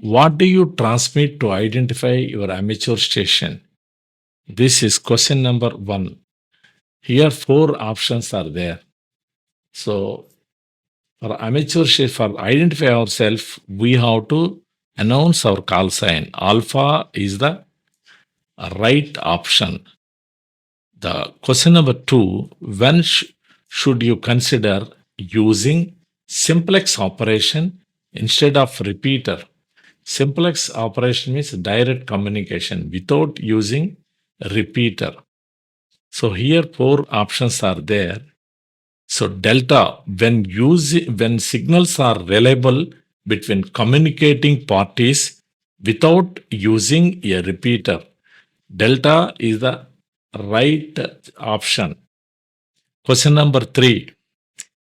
What do you transmit to identify your amateur station? This is question number 1. Here, 4 options are there. So, for amateur for identify ourselves, we have to announce our call sign. Alpha is the right option. The question number 2, when should you consider using simplex operation instead of repeater? Simplex operation means direct communication without using repeater. So here 4 options are there. So delta, when signals are reliable between communicating parties without using a repeater, delta is the right option. Question number 3.